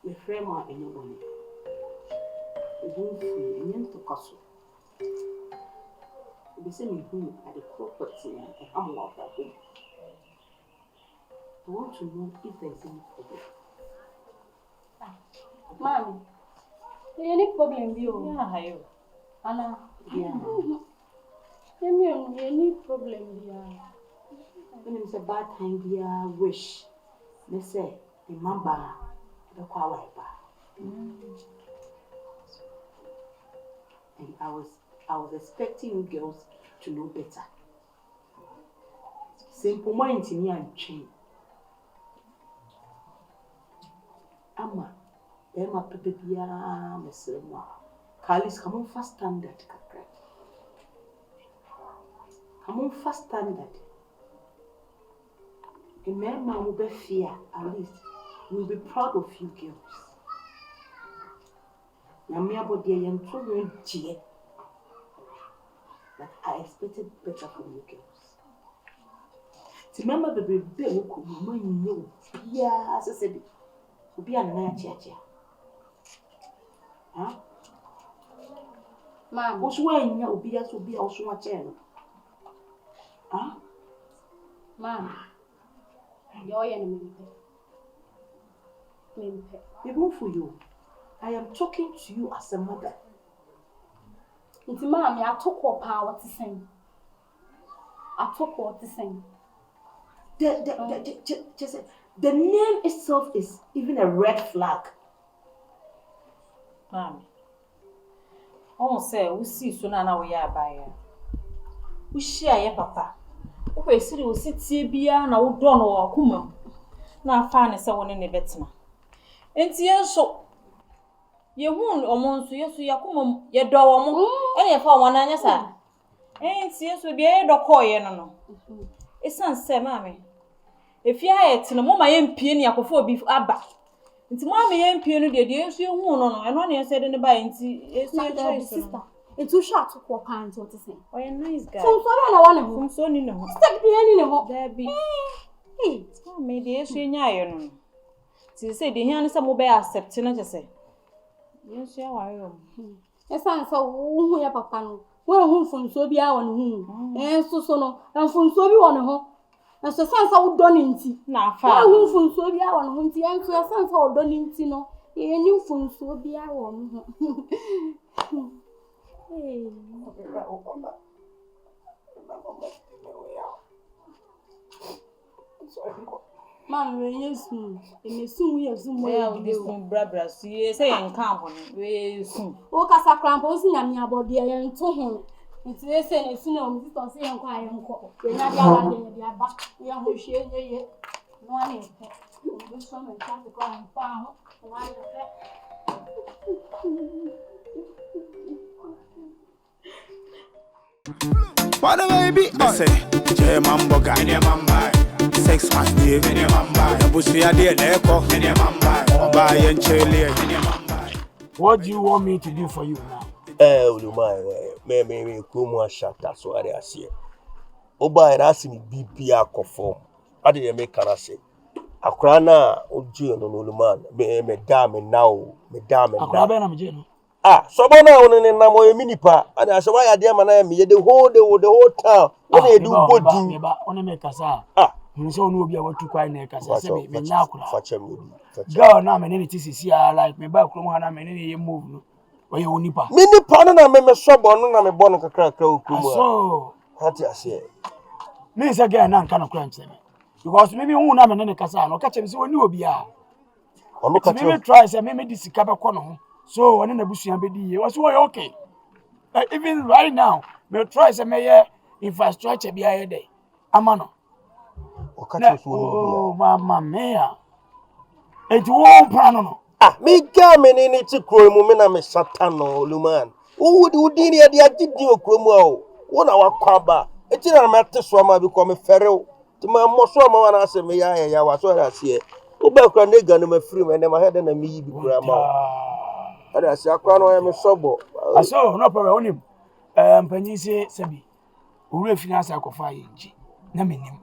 the frame or anybody. We don't free and to castle. The same who at the property and I'm not that home. I want to know if there's any problem. Mommy, any problem you? Yeah, I have. Anna. Yeah. Any problem here? When it's a bad time, dear wish. They say, remember the car and I was expecting you girls to know better. Simple mind in me and chain. Ama, Berma Bediide, Miss Rema. Carlis, come on fast standard. Come on fast standard. A man will be fear, at least. We'll be proud of you girls. Now, me about the young children, but I expected better from you girls. Remember the baby who could remind you, yeah, as I said, will be a night chair. Huh? Mom, what's when you will be as will be also a chair? Huh? Mom, your enemy. Even for you, I am talking to you as a mother. It's mommy, I took what power to sing. I took what to sing. The name itself is even a red flag. Mommy. Almost say we see so na we ya buy. We share your papa. We see we sit here bia na wo do no akuma. Na fa ne se woni ne betina. Enti yenso ye hu omonso yeso yakuma ye do wo mo. Ene ye fa wo na anya sa. Enti yenso bia ye do koye no no. Esan se mama. Efi ha yetina mo ma ye mpie ne yakofo obi aba. Nti mo ame ye mpie no de yeso ye hu no no. Eno na ye se de ne ba enti yeso Sister. It's too short to walk on what to say. Oh, you're nice guy. So sorry, I want to From so near no. stick the end in the hole. There be. Hey, maybe she knew. She said the hand is a mobile accepting it. Say, yes, you are. Yes, I'm so who ya papa. Well, who from so be our whom, and so no, and from so be one home. And so sans out done in tea. Now, far who from so be our whom, and so a sans out done in tea. No, you knew from so be our hey. Mom, yes, and soon we have some way of this one, brother. See, say, and camp on it soon. Oh, Cassa Crampos in about the iron to him. It's a saying, as soon as you see and quiet and call. We're not the back. We are who share yet. No one is. This one and try to cry and found. What a baby, I say, J-Man Boga, and your mamba, 6 months, and your mamba, and Bussy, and your mamba, buy and chili, and your mamba. What do you want me to do for you now? Do my Kuma shatter, so I see. Oba and ask me BPR conform. I didn't make Karase. Akrana, Ojo, no man, me damn now, me damn now. Someone on in Namo Minipa, and I saw why I damn and me the whole town. What they do, on a make us so no be able to quite make us. Me now, go now, and any TCC like me back from one and any move. Where you nipa. Minipa, and I remember someone on a bonnet crack. So, what I say, Miss again, none kind of crunch. Because maybe one am in any casano, catch him so new be a. Or look at me, try some maybe this Cabacono. So, when in the bush and Bediide was okay. Even right now, we'll try some mayor infrastructure be a day. Amano. Oh, mamma mia. It won't prano. Me gammon in it to crow, Mumina, me Satano, Luman. Who would you did you, Cromo? 1 hour quaba. It didn't matter swammer become a ferro. To my most swammer and I say, me, I was what I see. Ubaka nigga, and my free man, my head and a me, grandma. I say, I can't am a sobo. I saw no problem. Penny say, Sabi, who refinance a coffee, Naminim.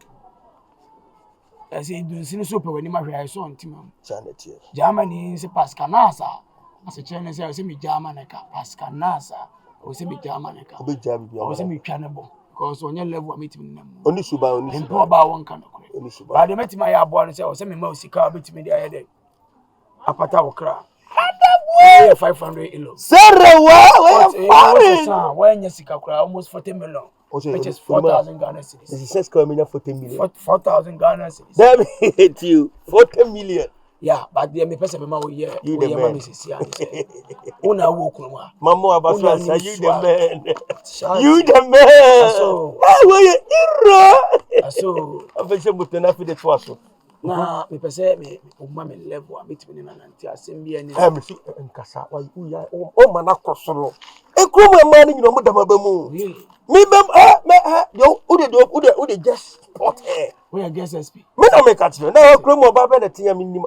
I say do sin so pe wani ma hwe I so ntima. Janet. Germany se pascanasa. As a Chinese say me German ka pascanasa. O say me German ka. Obi jam bi. O say me twanebo because on your level meeting nam. Oni suba. Mpo ba won kan ko. Oni suba. Ba de metima ya abo no say o say me ma osika betimi de ayede. Apata wokra. 500 elo. Sarah, when you see almost 40 million, which is 4,000 Ghana cedis. This is 40 million. 4,000 Ghana cedis. Damn it, you 40 million. Yeah, but the me person ma we here. You the man. Una wo kunwa. Mama abasa, you the man. You the man. So, why you so, afese mutena fi de twaso. Na me pese me umma me level a betimi na nanti asem bia ni. Me si nkasa why uya o mana kosoro. Ekru mu ma ni nyino mo damaba mu. Me bem yo ude just spot here. We guess SP. Me na me catch na ekru mu ba be na tia me nim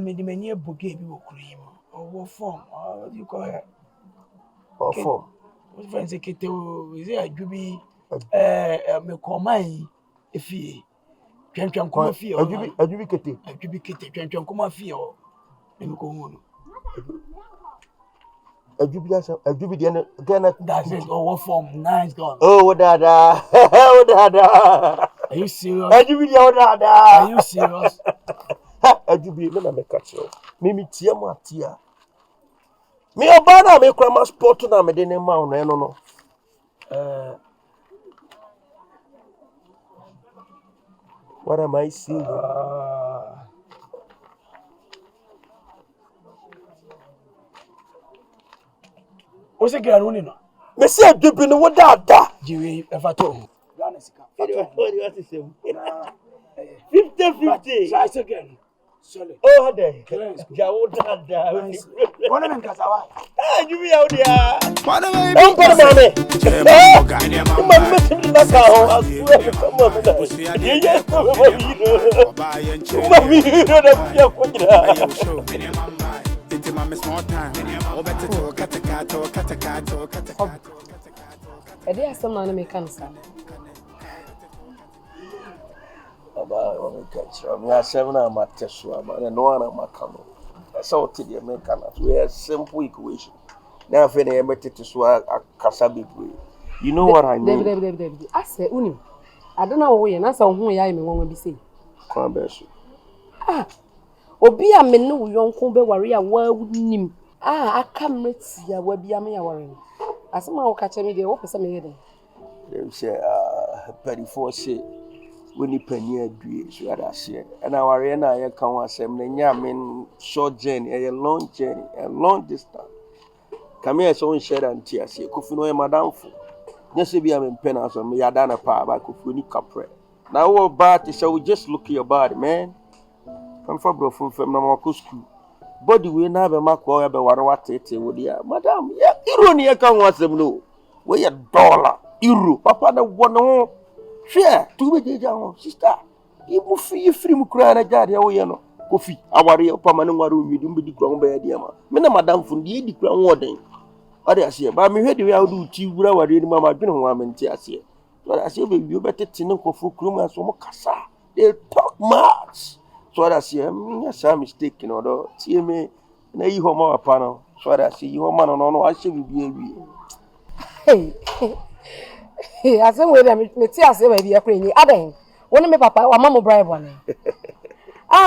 me di mani ebuke bi wo kuru yim. Or form, what do you call it? Or form. What friends say kete o is it adwubi me komai efie. Twentwem koma fie o. Adwubi kete. Adwubi kete twentwem koma fie o. Dem ko hu no. Adwubi de Ghana. That's it. Oh, what form? Nice gone. Oh, dada. Oh, dada. Are you serious? Adwubi de oh, dada. Are you serious? Adwubi me na me catch you. Me tia ma tia. Me obana me krama sport na me de ne ma no. What am I seeing? What's the girl running? Me say Adwubi no wo dada. Jiwe ever to. Ghana sika. What is it? 50-50. Try again. Sorry. Oh, there. Jawo dada. Bona men kasawa. Adwubi out there. Don't put him on me. Mama me na ka ho. Come on. Yes, Mami, na buya ko jira. Ede asem na me kan sa. Aba o me catch. Me asem na mateso aba na no na makano. Esa o ti de me kan. We a simple equation. Na afi na ye metete so akasa bebre. You know what I mean? David. Ase unim. Adona wo ye na sa ho ya me wonwa bi sei. Kwa beso. Obi a me ne wo yonko be ware a wa unim. Aka mreti ya wa bia me ya ware. Asema wo ka che me de wo pese me ye de. Dem say perifo say woni pani adue so ada se. And ware na ye kan wasem na nya me short journey, a long journey, a long distance. Come here so on share and tia say kofi no e madam fo. Nyese bia me pen so me yada na pa ba kofi ni kapre. Now what about it? So we just look at your body, man. Come for bro from na mako school. Body we na be mako ya be warawa tete wo dia. Madam, ya euro ni e kan wasem no. We ya dollar, euro. Papa na wono. Share, tu be deja ho, sister. Ibu free mu kura na jade ya wo ye no. Kofi, aware opa ma ne nware owi dum be di kura ho be dia ma. Me na madam fun di di kura ho oden. Ade ase ba me hwede we awdu ti wura ware ni ma dwene ho amenti ase. So I say baby you better tin ko fu krum as mo kasa. They talk much. So I say some mistake you know do tie me na yi ho ma papa no. So I say yi ho ma no I say bi Hey, I say we dey me ti ase we bi akra ni. Aden. Woni me papa wa mama bribe one.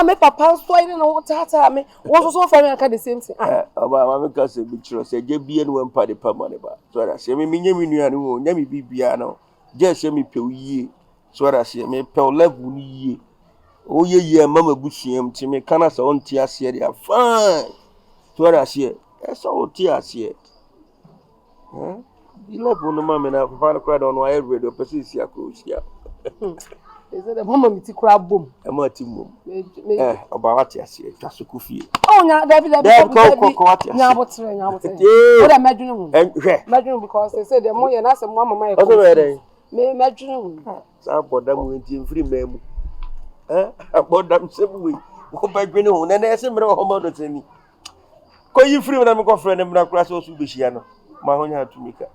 Me papa so I no tata me. Wo so for me aka the same thing. Aba ma me ka say bi chiro say je bi enu empa de pa money ba. So I say me nya mi nua no nya mi bibia no. Just me pe yie so that say me pe level ni yie o ye mama busuam ti me kana sa on ti ase dey fine so that say esa o ti ase di level no mama na fa na crowd on why radio person si akrosia is it the mama mi ti kra bom e ma ti mom oba wati ase twa so kofie nya David nya botre o da medwene hu medwene because they say the mo ye na say mama my me medwene sa boda mu enti mfiri mamu aboda msebu wo badwene hu na ese mre ho ma do tani ko yi firi na me ko frɛ ne mra kura so su behia no ma ho nya atumika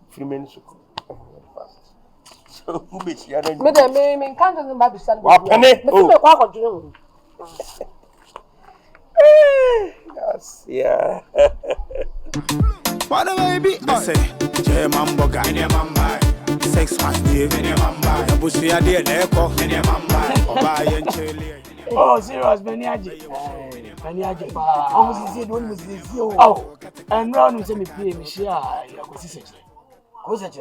firi men su ko So who be here? Me de me can't just baby stand. Wa pene. Me ti me kwa kodun. Yes, yeah. What a baby, I say, German boga, and your mamba, 6 months, and your mamba, the bush, ya dear, and your mamba, or buy and chili. Oh, serious, Beniaji. Beniaji, almost said one was this. Oh, and round with me, play me share. I was such. Was it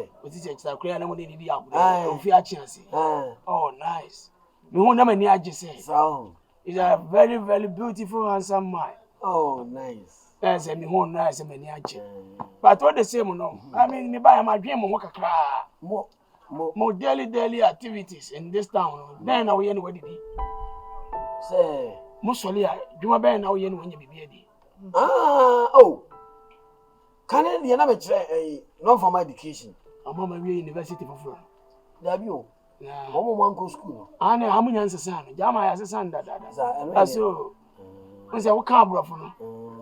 a clear no need the apple? Oh, nice. You won't never near just say. So, it's a very, very beautiful, handsome man. Oh, nice. That's a me home nice and Beniaji. But what the same, no? I mean, me buy my dream and work a cry. More daily activities in this town. Then I will anyway. Say, Mussolia, you are better now when you be ready. Oh, can I be another non formal education? I'm on my university for Florida. There you go, school. I know how many answers, son. Jama has a son that. That's so. I said, what can't bro for no?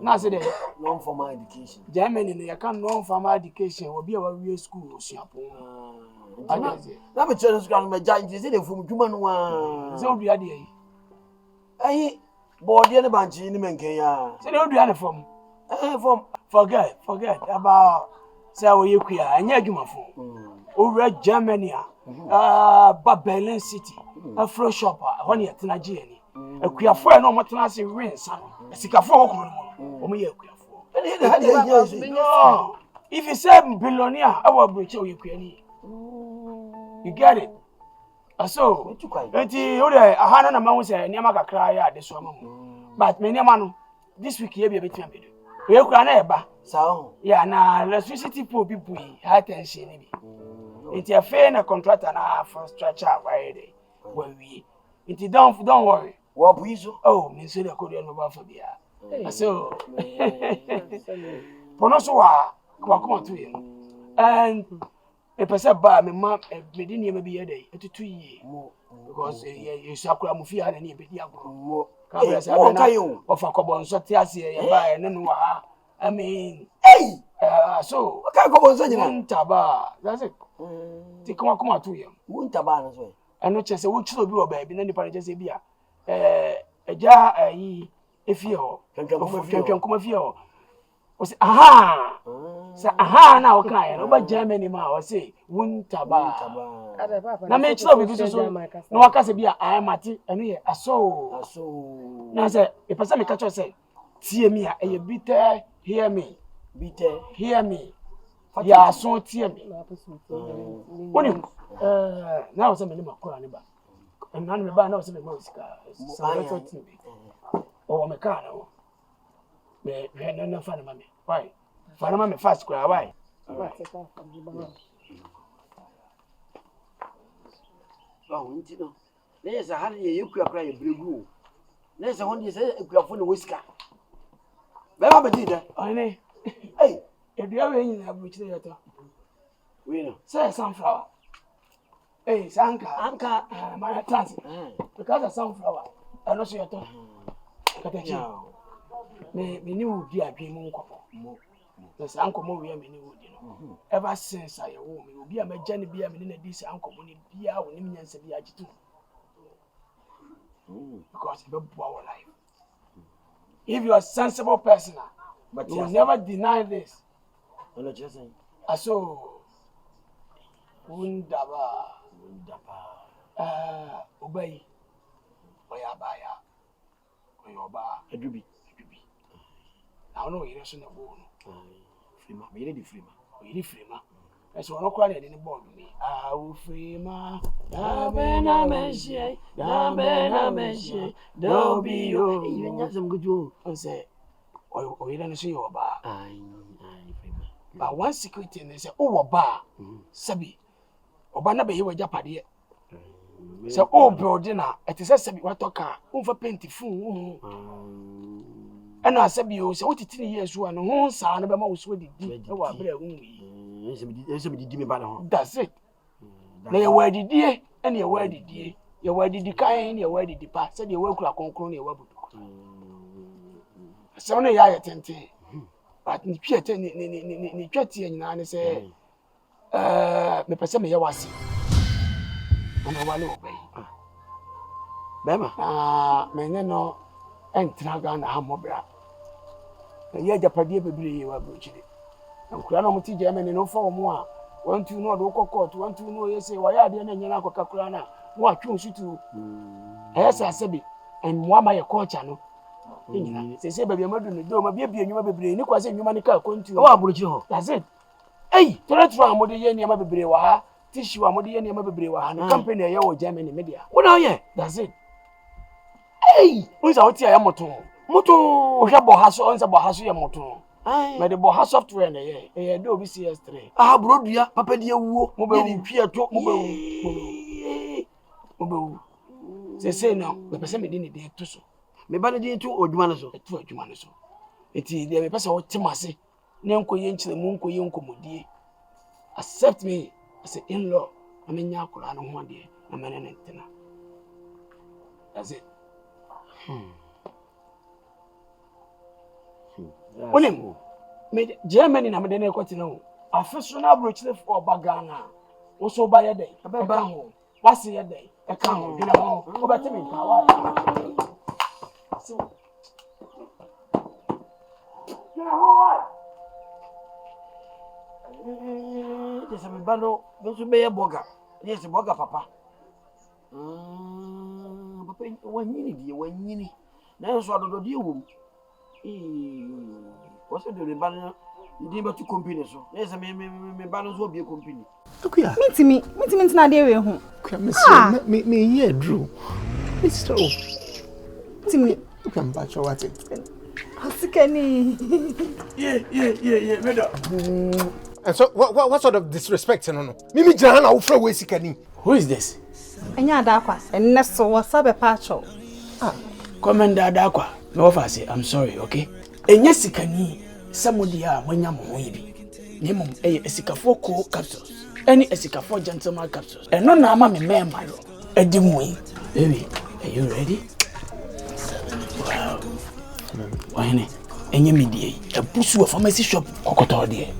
Now, I said, non formal education. Germany, you can't non formal education will be our real school. Let me tell you, my giant is it from human one. So be idea. Aye, board the bunch in the Menkaya. Say, don't do any form. Forget about say you queer and your phone. Over Germany, Babylon City, a flow shopper, one year Tanaji. A queer for no matanasi rain, son. A sick for only a queer for. If you say billionaire, I will breach you queer. You get it? So, a hundred amounts a Yamaka cry at this woman. But many man, this week here be a bit of me. We are going to so, yeah, now electricity poor people, high tension. It's a fair and contract and a for stretch out by day. When we, don't worry. What we oh, Miss Korean for beer. So, Ponosoa, come on to him. And a person by me, mom, me didn't be a day, 2 years. Because you sakura mufia and any bit more. Of a cobon sotiasi by and I mean, hey, so what can go on taba? That's it. Take one come out to him. Won't taba as well. And not just a wood should be a baby, then the parents say, beer. A jar, if you can come of you. Was aha, say aha now crying over Germany ma or say won't taba. Now make sure we do so. No one can say be I am at it and here a so. Now say a person me catch say, see me a bitter, hear me, bitter, hear me. Yeah, so tear me. Now some minimum call and none of the some music. Oh, my car. Me no fun mammy. Why? Fun mammy fast cry. Why? Oh, you know. There's a honey you could cry a blue. There's a one you say if you are full of whisker. Berma Bediide. I know. Hey, if you are in a butcher, we know. Say sunflower. Hey, Sanka, my transit. Because of sunflower, I know your talk. Me knew dear dream more. There's Uncle Moria, me knew. Ever since I will be a major be a minute this uncle when be our imminence of the agitator. Because it's our life. If you are a sensible person, but you will never deny this. I'm not just saying. I saw Wundaba, obey. Oyabaya, Oyoba, a duby. I know you're not a bone. Freema, made the freema. We freema. That's what I call it in the board me. I will freema. Dabena Meshe, Dabena Meshe, don't be you. Even just some good you. I say, or you don't see your bar. I freema. But one secret thing is, oh, bar, Sabi. Obana be you Japadi. So, oh, bro, dinner, it is a Sabi what talker, over plenty fool. And I said, you say, what 10 years you are no son of a mouse with it. That's it. They were the dear, and you were the dear. You were the kind, you were the depart, said you work like on your web. So, I attend, but in Piet, and I say, me person, I was. ana wale obey bema menye no entra ga na hamobra ye japade bebre wa brochire nkura na muti Germany no fa omo a 1-2 no do court 1-2 no yese wa ya de na nyina akoka kura na no atwe nsutu esa asebi en mo ma ye culture no nyina se baba amadu no do ma bia nyuma bebre ni kwase nyuma ni ka kontu wa brochire ho that's it toro amode ye niam bebre wa ha tissue amode ye niam bebre wa ha no company ye wo Germany media wona ye that's it unsa oti ya moto o hwe bo ha so unsa bo ha so ye moto me de bo ha software na ye do obi CS3 brodua papa de awuo mo be ntwi ato mo be se no be pese me di ne de to so me ba ne di to odwuma no so to adwuma no so eti de me pese o temase ne nkoye nkyere mu nkoye nkomodie accept me as an in-law amenya akura no ho de na mene ne ntena that's it Onim me Germany na me de na ekotena ho afeso na brochile for bagana wo so ba ye dey ba ho wase ye dey e ka ho dina ho wo ba temi ka wa so dina ho wa desa me ba no so be ye borga yes borga papa papa wanyini die wanyini na so adodo die wo what's the rebellion? You didn't to company so. Yes, me balance will be a company. Okuya. Meet na dey we ho. Okuya, me here Drew. Mr. Timi. You can batch what it. Asikani. Yeah, madam. And so what sort of disrespect no? Mimi jana wo fra we sikani. Who is this? Enya adakwa. Enne so wasabe pacho. Commander adakwa. No offer say I'm sorry, okay? Enya sikani samodi a mwanya mo yibi. Nemo esikafo cool capsules. Any esikafo gentleman capsules. And no na ama me member lo. Edimwe. Baby, are you ready? Wow. Why enye medie. A pusu pharmacy shop kokoto de.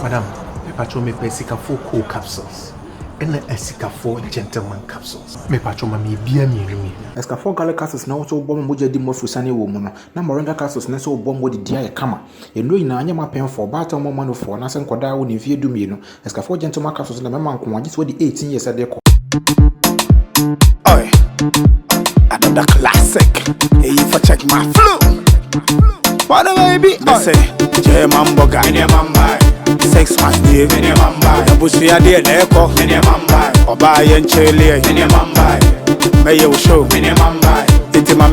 Madam, me patcho me esikafo cool capsules. And esikafo gentleman capsules. Me patcho ma me bia mi. Escafo gale capsules na so bom moja di mo frusane wo mu no. Na moringa capsules na so bom mo di dia ye kama. Eno ina anya ma pen for ba ta mo manu for na se nkoda wo ni fie du mi no. Escafo gentleman capsules na me man ko agi so di 18 years ade ko. Oi. Another classic. Hey, if I check my flow. What a baby. They say, J Mamboga, in your mamba. 6 months, in your mamba. The bush ya dear, echo, in your mamba. Or buy and chili, in your mamba. May you show, in your mamba.